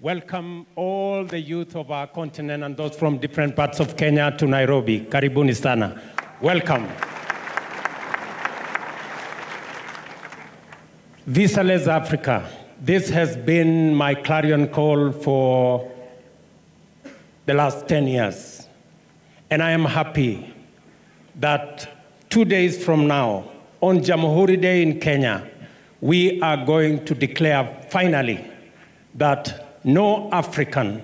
welcome all the youth of our continent and those from different parts of Kenya to Nairobi. Karibuni sana. Welcome. Visaless Africa. This has been my clarion call for the last 10 years. And I am happy that 2 days from now, on Jamhuri Day in Kenya, we are going to declare finally that no African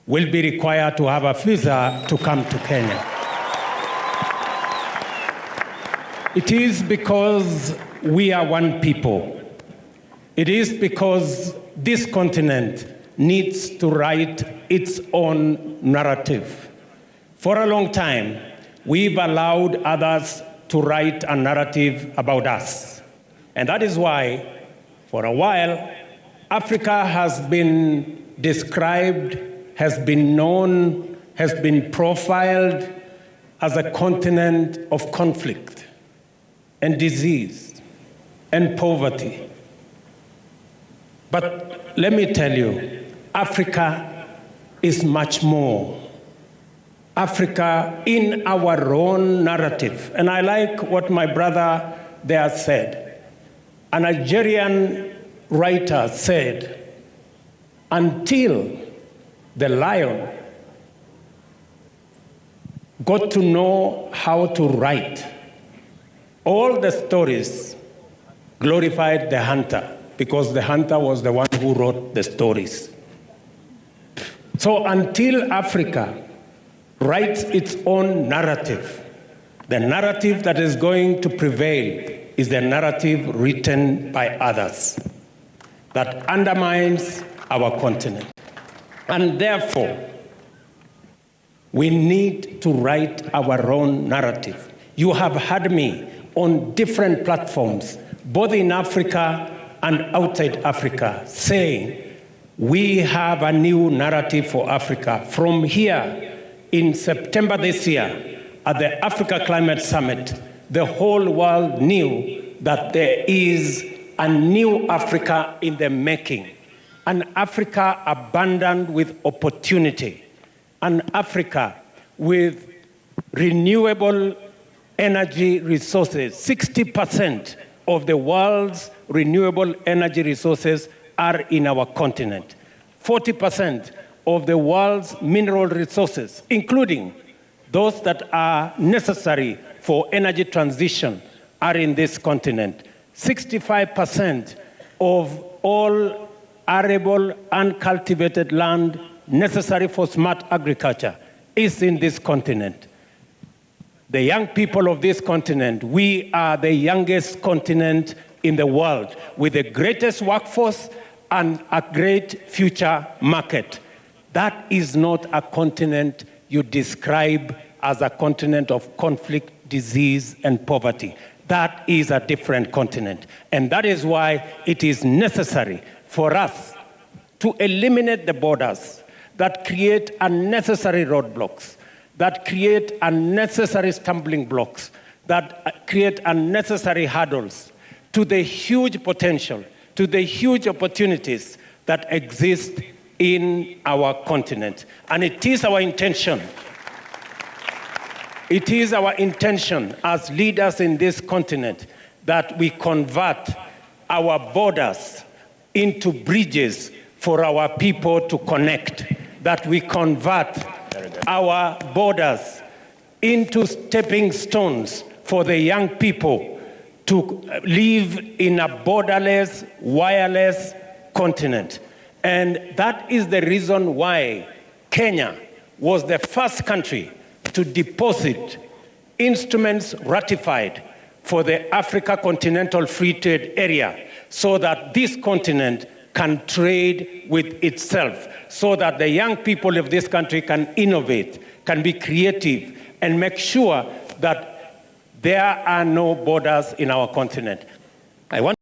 will be required to have a visa to come to Kenya. It is because we are one people. It is because this continent needs to write its own narrative. For a long time, we've allowed others to write a narrative about us. And that is why, for a while, Africa has been described, has been known, has been profiled as a continent of conflict and disease and poverty. But let me tell you, Africa is much more. Africa in our own narrative. And I like what my brother there said. A Nigerian writer said, until the lion got to know how to write, all the stories glorified the hunter, because the hunter was the one who wrote the stories. So until Africa writes its own narrative, the narrative that is going to prevail is the narrative written by others that undermines our continent. And therefore, we need to write our own narrative. You have heard me on different platforms, both in Africa and outside Africa, saying we have a new narrative for Africa. From here, in September this year, at the Africa Climate Summit, the whole world knew that there is a new Africa in the making, an Africa abundant with opportunity, an Africa with renewable energy resources. 60% of the world's renewable energy resources are in our continent. 40% of the world's mineral resources, including those that are necessary for energy transition, are in this continent. 65% of all arable uncultivated land necessary for smart agriculture is in this continent. The young people of this continent, we are the youngest continent in the world with the greatest workforce and a great future market. That is not a continent you describe as a continent of conflict, disease, and poverty. That is a different continent. And that is why it is necessary for us to eliminate the borders that create unnecessary roadblocks, that create unnecessary stumbling blocks, that create unnecessary hurdles to the huge potential, to the huge opportunities that exist in our continent. And it is our intention. It is our intention as leaders in this continent that we convert our borders into bridges for our people to connect, that we convert our borders into stepping stones for the young people to live in a borderless, wireless continent. And that is the reason why Kenya was the first country to deposit instruments ratified for the Africa Continental Free Trade Area, so that this continent can trade with itself, so that the young people of this country can innovate, can be creative, and make sure that there are no borders in our continent. I want